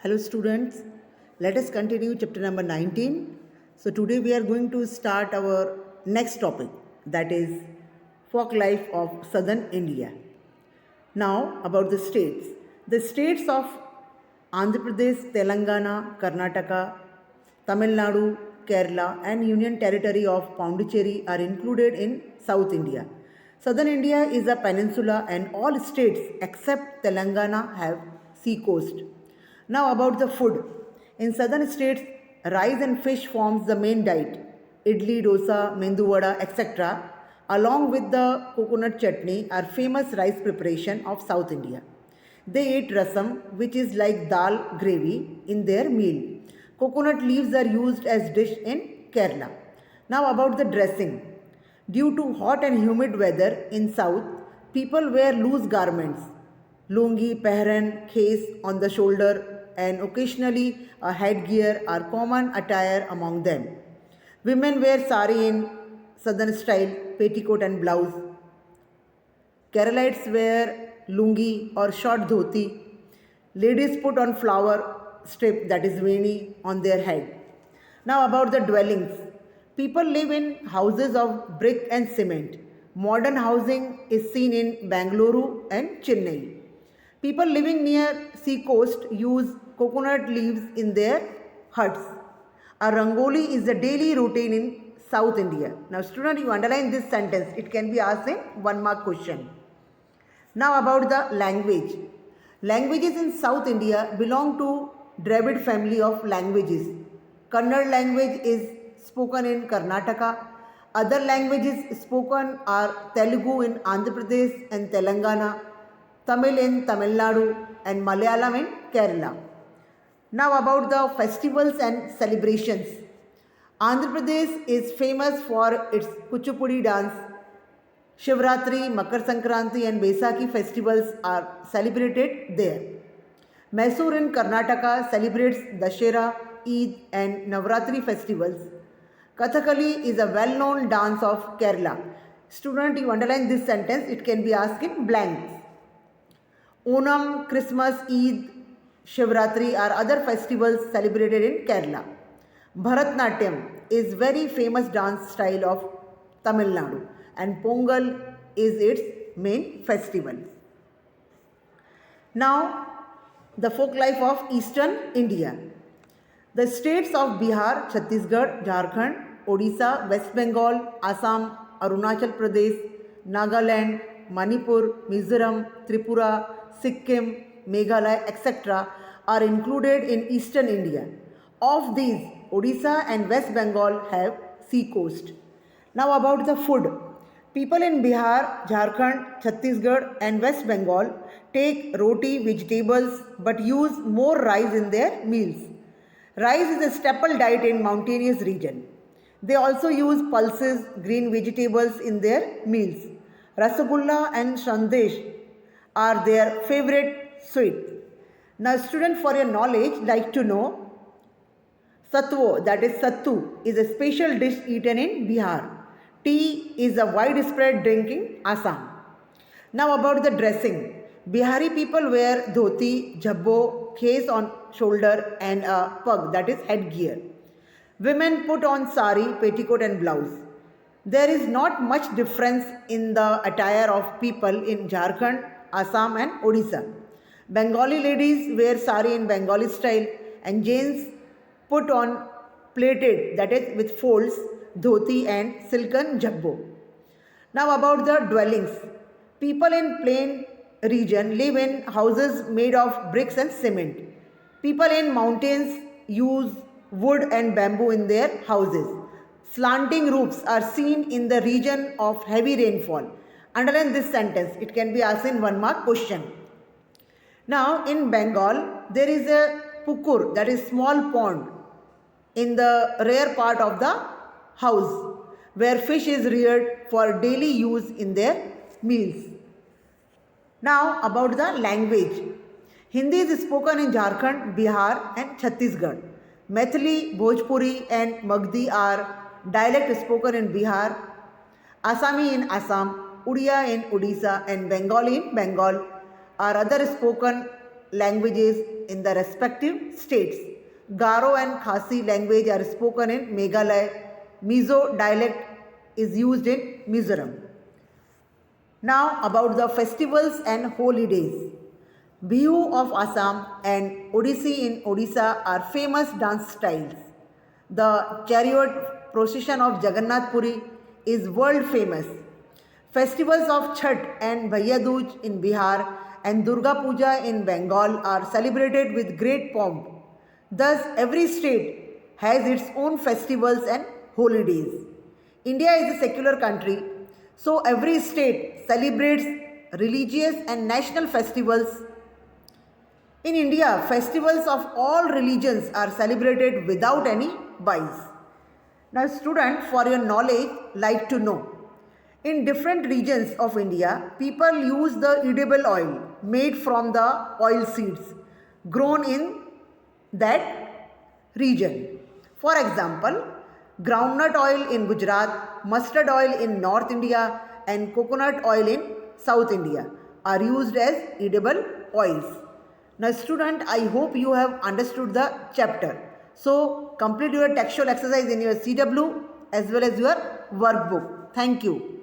Hello students, let us continue chapter number 19. So today we are going to start our next topic, that is folk life of southern India. Now about the states. The states of Andhra Pradesh, Telangana, Karnataka, Tamil Nadu, Kerala and Union Territory of Pondicherry are included in South India. Southern India is a peninsula and all states except Telangana have sea coast. Now about the food. In southern states, rice and fish forms the main diet. Idli, dosa, mendu vada, etc. along with the coconut chutney are famous rice preparation of South India. They eat rasam, which is like dal gravy, in their meal. Coconut leaves are used as dish in Kerala. Now about the dressing. Due to hot and humid weather in south, people wear loose garments. Lungi, pehran, khas on the shoulder and occasionally a headgear are common attire among them. Women wear sari in southern style, petticoat and blouse. Keralites wear lungi or short dhoti. Ladies put on flower strip, that is veni, on their head. Now about the dwellings. People live in houses of brick and cement. Modern housing is seen in Bangalore and Chennai. People living near sea coast use coconut leaves in their huts. A rangoli is a daily routine in South India. Now student, you underline this sentence. It can be asked in 1 mark question. Now about the language. Languages in South India belong to Dravid family of languages. Kannada language is spoken in Karnataka. Other languages spoken are Telugu in Andhra Pradesh and Telangana, Tamil in Tamil Nadu and Malayalam in Kerala. Now about the festivals and celebrations. Andhra Pradesh is famous for its Kuchipudi dance. Shivratri, Makar Sankranti and Baisakhi festivals are celebrated there. Mysore in Karnataka celebrates Dashera, Eid and Navratri festivals. Kathakali is a well-known dance of Kerala. Student, you underline this sentence. It can be asked in blanks. Onam, Christmas, Eid, Shivratri are other festivals celebrated in Kerala. Bharatnatyam is very famous dance style of Tamil Nadu and Pongal is its main festival. Now, the folk life of Eastern India. The states of Bihar, Chhattisgarh, Jharkhand, Odisha, West Bengal, Assam, Arunachal Pradesh, Nagaland, Manipur, Mizoram, Tripura, Sikkim, Meghalaya, etc. are included in Eastern India. Of these, Odisha and West Bengal have sea coast. Now about the food. People in Bihar, Jharkhand, Chhattisgarh and West Bengal take roti, vegetables but use more rice in their meals. Rice is a staple diet in mountainous region. They also use pulses, green vegetables in their meals. Rasagulla and Sandesh are their favorite sweet. Now student, for your knowledge, like to know, satwo, that is sattu, is a special dish eaten in Bihar. Tea is a widespread drink in Assam. Now about the dressing. Bihari people wear dhoti, jhabbo, khas on shoulder and a pug, that is headgear. Women put on sari, petticoat and blouse. There is not much difference in the attire of people in Jharkhand, Assam and Odisha. Bengali ladies wear sari in Bengali style and Jains put on plaited, that is with folds, dhoti and silken jabbo. Now about the dwellings. People in plain region live in houses made of bricks and cement. People in mountains use wood and bamboo in their houses. Slanting roofs are seen in the region of heavy rainfall. Underline this sentence. It can be asked in 1 mark question. Now in Bengal, there is a pukur, that is small pond, in the rear part of the house where fish is reared for daily use in their meals. Now about the language. Hindi is spoken in Jharkhand, Bihar and Chhattisgarh. Maithili, Bhojpuri and Magdi are dialect spoken in Bihar. Assami in Assam, Udiya in Odisha and Bengali in Bengal are other spoken languages in the respective states. Garo and Khasi language are spoken in Meghalaya. Mizo dialect is used in Mizoram. Now about the festivals and holy days. Bihu of Assam and Odissi in Odisha are famous dance styles. The chariot procession of Jagannath Puri is world famous. Festivals of Chhath and Bhaiya Dooj in Bihar and Durga Puja in Bengal are celebrated with great pomp. Thus, every state has its own festivals and holidays. India is a secular country, so every state celebrates religious and national festivals. In India, festivals of all religions are celebrated without any bias. Now, student, for your knowledge, like to know. In different regions of India, people use the edible oil made from the oil seeds grown in that region. For example, groundnut oil in Gujarat, mustard oil in North India, and coconut oil in South India are used as edible oils. Now, student, I hope you have understood the chapter. So, complete your textual exercise in your CW as well as your workbook. Thank you.